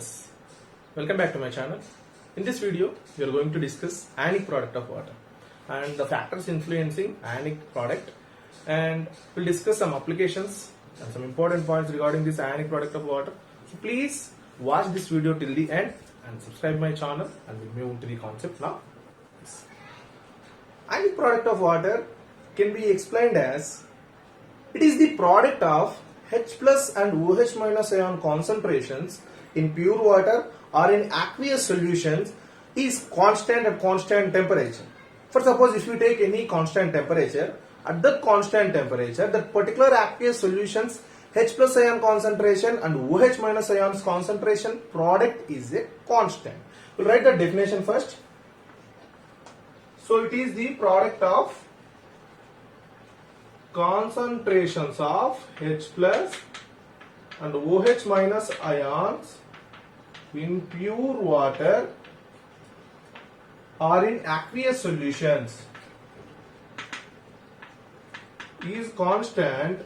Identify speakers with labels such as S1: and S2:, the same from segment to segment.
S1: Yes, welcome back to my channel. In this video, we are going to discuss ionic product of water and the factors influencing ionic product, and we'll discuss some applications and some important points regarding this ionic product of water. So please watch this video till the end and subscribe my channel, and we'll move into the concept now. Yes. Ionic product of water can be explained as it is the product of H plus and OH minus ion concentrations in pure water or in aqueous solutions is constant at constant temperature. For suppose if you take any constant temperature, at that constant temperature, that particular aqueous solutions H plus ion concentration and OH minus ions concentration product is a constant. We'll write the definition first. So it is the product of concentrations of H plus and OH minus ions in pure water or in aqueous solutions is constant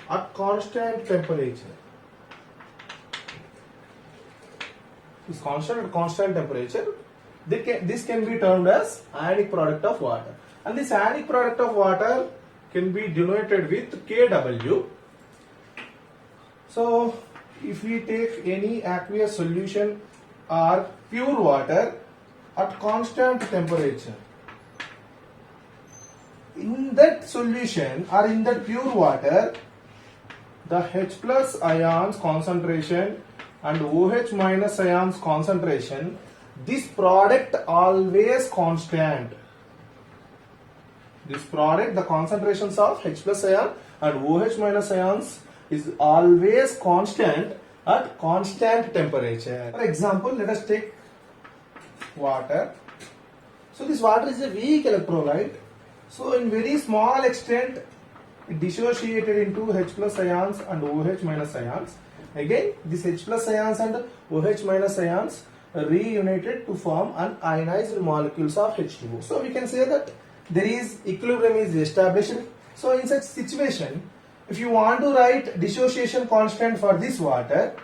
S1: at constant temperature. Is constant at constant temperature. This can be termed as ionic product of water. And this ionic product of water can be denoted with Kw. So, if we take any aqueous solution or pure water at constant temperature, in that solution or in that pure water, the H plus ions concentration and OH minus ions concentration, this product always constant. This product, the concentrations of H plus ion and OH minus ions is always constant at constant temperature. For example, let us take water. So this water is a weak electrolyte. So in very small extent, it dissociated into H plus ions and OH minus ions. Again, this H plus ions and OH minus ions reunited to form an ionized molecules of H2O. So we can say that there is equilibrium is established. So in such situation, if you want to write dissociation constant for this water,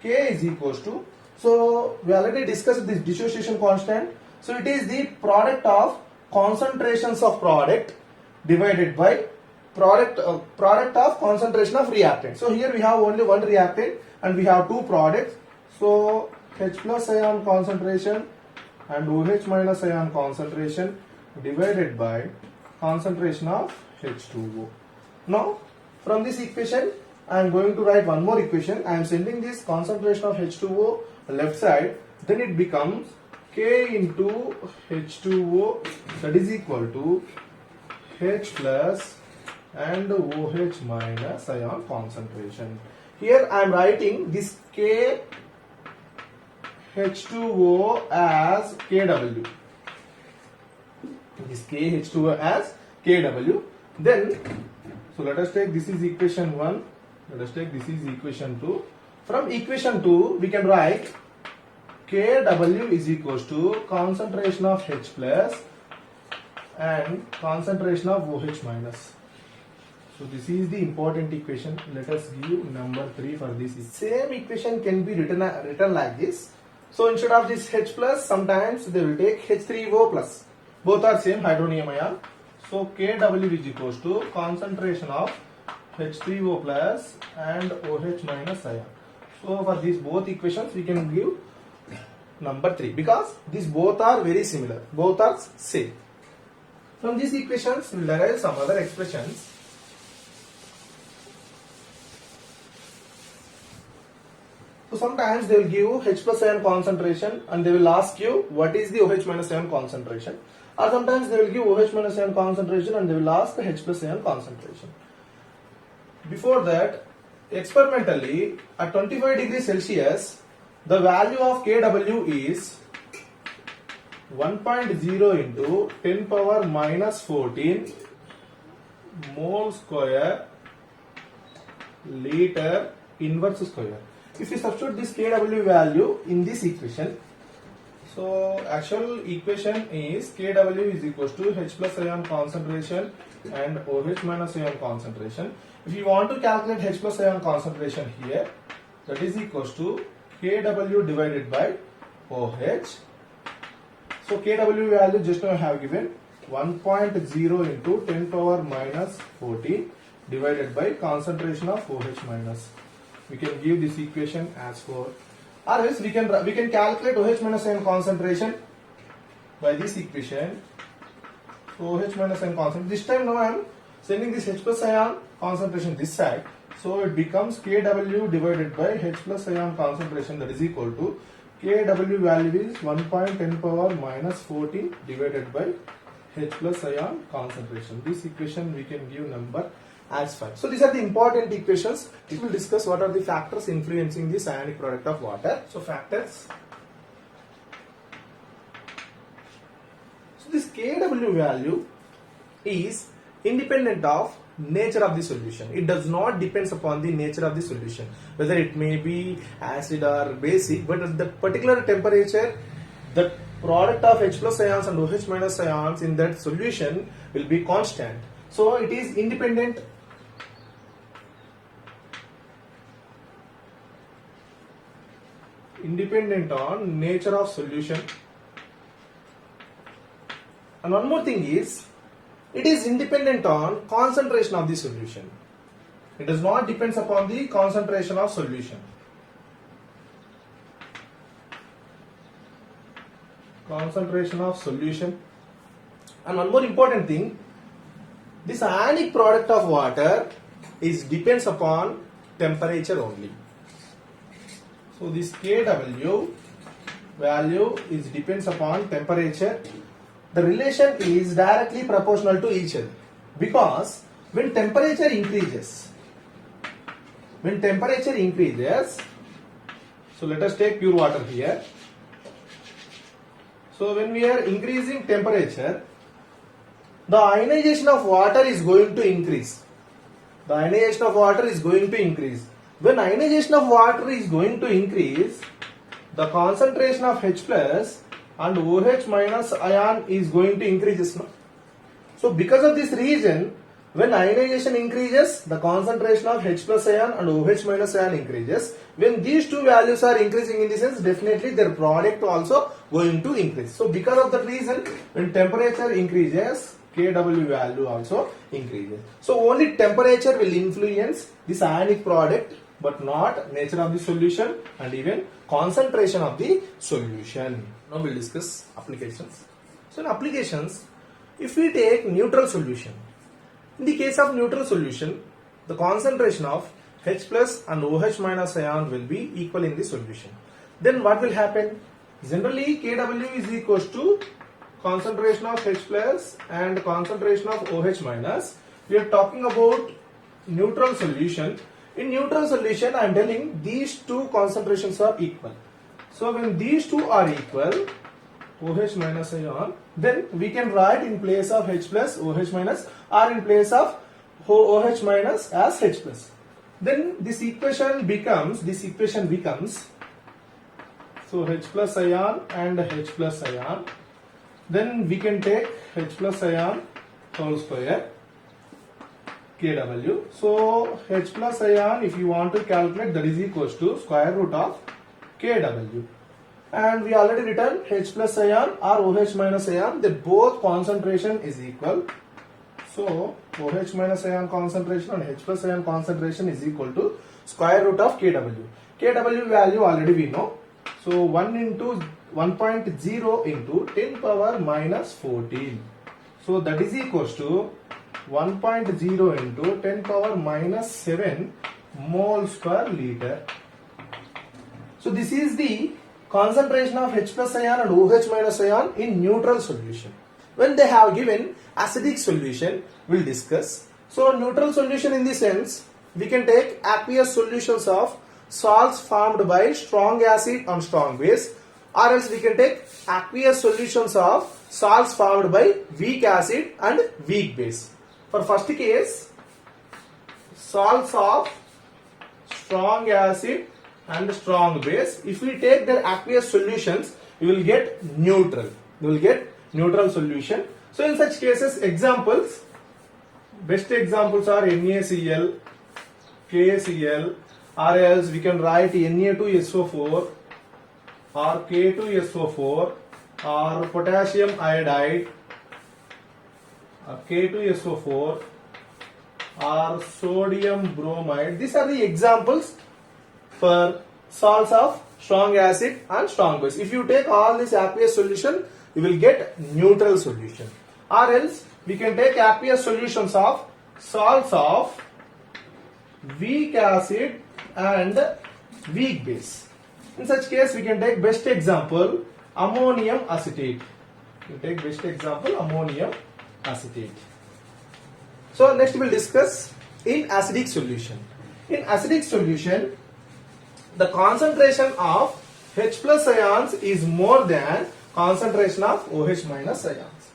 S1: K is equals to, so we already discussed this dissociation constant. So it is the product of concentrations of product divided by product of concentration of reactant. So here we have only one reactant and we have two products. So H plus ion concentration and OH minus ion concentration divided by concentration of H2O. Now from this equation I am going to write one more equation. I am sending this concentration of H2O left side, then it becomes K into H2O, that is equal to H plus and OH minus ion concentration. Here I am writing this K H2O as KW. This KH2O as KW. Then, so let us take this is equation 1. Let us take this is equation 2. From equation 2, we can write KW is equals to concentration of H plus and concentration of OH minus. So this is the important equation. Let us give number 3 for this. Same equation can be written like this. So instead of this H plus, sometimes they will take H3O plus. Both are same hydronium ion. So Kw is equals to concentration of H3O plus and OH minus ion. So for these both equations we can give number 3 because these both are very similar. Both are same. From these equations we will derive some other expressions. So sometimes they will give H plus ion concentration and they will ask you what is the OH minus ion concentration. Or sometimes they will give OH minus ion concentration and they will ask the H plus ion concentration. Before that, experimentally at 25 degrees Celsius, the value of Kw is 1.0 into 10 power minus 14 mole square liter inverse square. If you substitute this Kw value in this equation, so actual equation is Kw is equals to H plus ion concentration and OH minus ion concentration. If you want to calculate H plus ion concentration here, that is equals to Kw divided by OH. So Kw value just now I have given 1.0 into 10 power minus 14 divided by concentration of OH minus. We can give this equation as for, or else we can calculate OH minus ion concentration by this equation. So OH minus ion concentration. This time now I am sending this H plus ion concentration this side. So it becomes Kw divided by H plus ion concentration, that is equal to Kw value is 1.10 power minus 14 divided by H plus ion concentration. This equation we can give number as 5. So these are the important equations. We will discuss what are the factors influencing this ionic product of water. So factors. So this Kw value is independent of nature of the solution. It does not depends upon the nature of the solution, whether it may be acid or basic, but at the particular temperature, the product of H plus ions and OH minus ions in that solution will be constant. So it is independent on nature of solution. And one more thing is, it is independent on concentration of the solution. It does not depend upon the concentration of solution. Concentration of solution. And one more important thing, this ionic product of water is depends upon temperature only. So this Kw value is depends upon temperature. The relation is directly proportional to each other, because when temperature increases, so let us take pure water here. So when we are increasing temperature, the ionization of water is going to increase. When ionization of water is going to increase, the concentration of H plus and OH minus ion is going to increase. So because of this reason, when ionization increases, the concentration of H plus ion and OH minus ion increases. When these two values are increasing in the sense, definitely their product also going to increase. So because of that reason, when temperature increases, Kw value also increases. So only temperature will influence this ionic product, but not nature of the solution and even concentration of the solution. Now we'll discuss applications. So in applications, if we take neutral solution, in the case of neutral solution, the concentration of H plus and OH minus ion will be equal in the solution. Then what will happen? Generally, Kw is equals to concentration of H plus and concentration of OH minus. We are talking about neutral solution. In neutral solution, I am telling these two concentrations are equal. So when these two are equal, OH minus ion, then we can write in place of H plus OH minus, or in place of OH minus as H plus. Then this equation becomes so H plus ion and H plus ion. Then we can take H plus ion whole square Kw. So H plus ion, if you want to calculate, that is equals to square root of Kw. And we already written H plus ion or OH minus ion, the both concentration is equal. So OH minus ion concentration and H plus ion concentration is equal to square root of Kw. Kw value already we know. So 1 into 1.0 into 10 power minus 14. So that is equals to 1.0 into 10 power minus 7 moles per liter. So this is the concentration of H plus ion and OH minus ion in neutral solution. When they have given acidic solution, we'll discuss. So neutral solution in the sense, we can take aqueous solutions of salts formed by strong acid and strong base, or else we can take aqueous solutions of salts formed by weak acid and weak base. For first case, salts of strong acid and strong base, if we take their aqueous solutions, we will get neutral. We will get neutral solution. So in such cases, best examples are NaCl, KCl, or else we can write Na2SO4 or K2SO4 or potassium iodide or K2SO4 or sodium bromide. These are the examples for salts of strong acid and strong base. If you take all this aqueous solution, you will get neutral solution. Or else we can take aqueous solutions of salts of weak acid and weak base. In such case, we can take best example ammonium acetate. We take best example ammonium acetate. So next we will discuss in acidic solution. In acidic solution, the concentration of H plus ions is more than concentration of OH minus ions.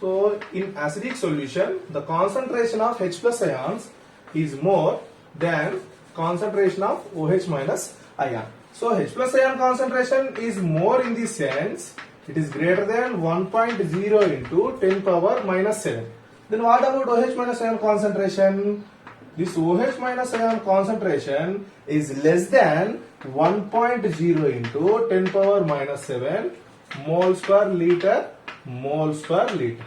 S1: So in acidic solution, the concentration of H plus ions is more than concentration of OH minus ion. So H plus ion concentration is more in the sense it is greater than 1.0 into 10 power minus 7. Then what about OH minus ion concentration? This OH minus ion concentration is less than 1.0 into 10 power minus 7 moles per liter, moles per liter.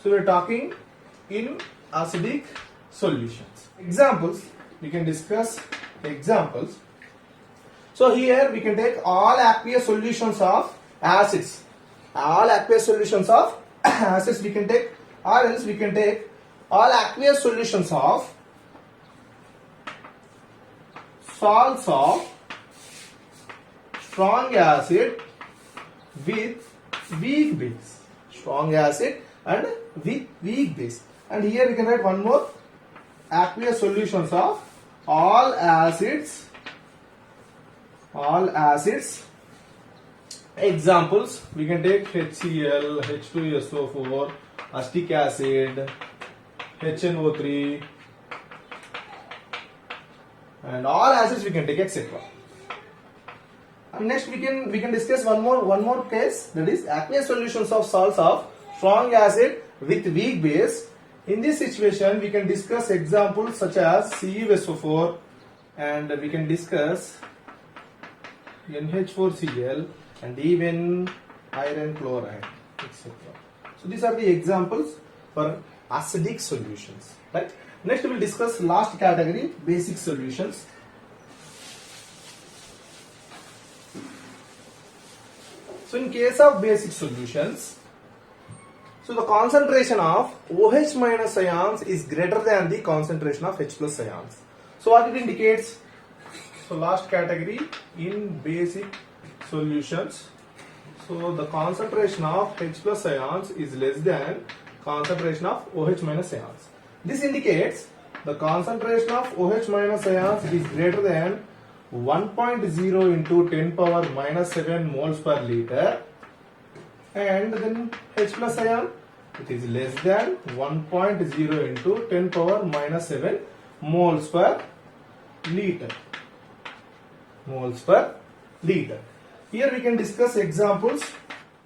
S1: So we are talking in acidic solutions. Examples, we can discuss examples. So here we can take all aqueous solutions of acids. All aqueous solutions of acids we can take, or else we can take all aqueous solutions of salts of strong acid with weak base. Strong acid and with weak base. And here we can write one more aqueous solutions of all acids. All acids. Examples, we can take HCl, H2SO4, acetic acid, HNO3, and all acids we can take, etc. And next we can discuss one more case, that is aqueous solutions of salts of strong acid with weak base. In this situation, we can discuss examples such as CuSO4, and we can discuss NH4Cl and even iron chloride, etc. So these are the examples for acidic solutions, right? Next we will discuss last category, basic solutions. So in case of basic solutions, so the concentration of OH minus ions is greater than the concentration of H plus ions. So what it indicates? So last category in basic solutions. So the concentration of H plus ions is less than concentration of OH minus ions. This indicates the concentration of OH minus ions is greater than 1.0 into 10 power minus 7 moles per liter, and then H plus ion, it is less than 1.0 into 10 power minus 7 moles per liter. Moles per liter. Here we can discuss examples,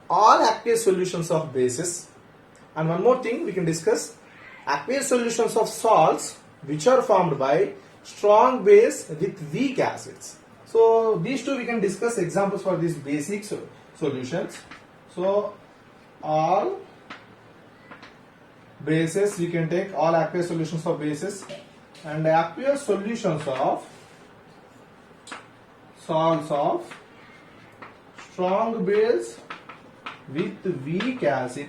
S1: all aqueous solutions of bases, and one more thing we can discuss aqueous solutions of salts which are formed by strong base with weak acids. So these two we can discuss examples for these basic solutions. So all bases we can take, all aqueous solutions of bases, and aqueous solutions of salts of strong base with weak acid.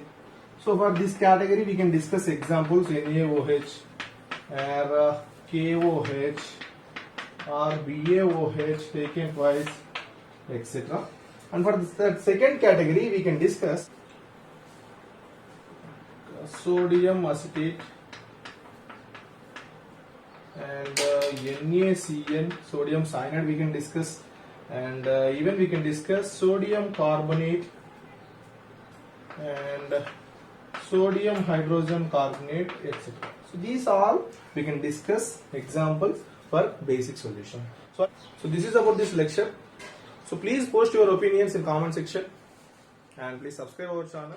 S1: So for this category we can discuss examples NaOH or KOH or BaOH taken twice, etc. And for the second category we can discuss sodium acetate and NaCN, sodium cyanide we can discuss, and even we can discuss sodium carbonate and sodium hydrogen carbonate, etc. So these all we can discuss examples for basic solution. So this is about this lecture. So please post your opinions in comment section and please subscribe our channel.